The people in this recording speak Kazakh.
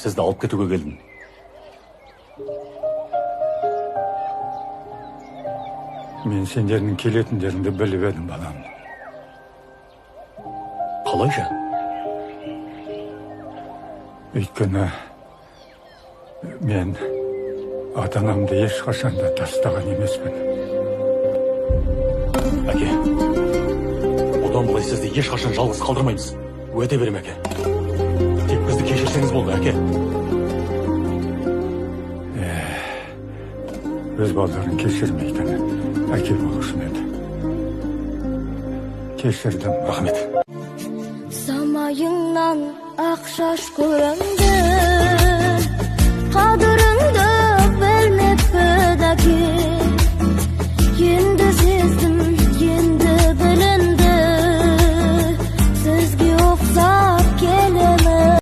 Сізді алып кетуге келдім. Мен сендердің келетіндеріңді біліп едім, балам. Қалайша? Өйткені мен ата-анамды ешқашанда тастаған емеспін. Әке, одан былай сізді ешқашан жалғыз қалдырмаймыз. Уәде берем, әке. Тек бізді кешірсеңіз болды, әке. Өз балдарын кешірмейтін әке болушым еді. Кешірдім. Рахмет. Самайыңнан ақ шаш көрінді,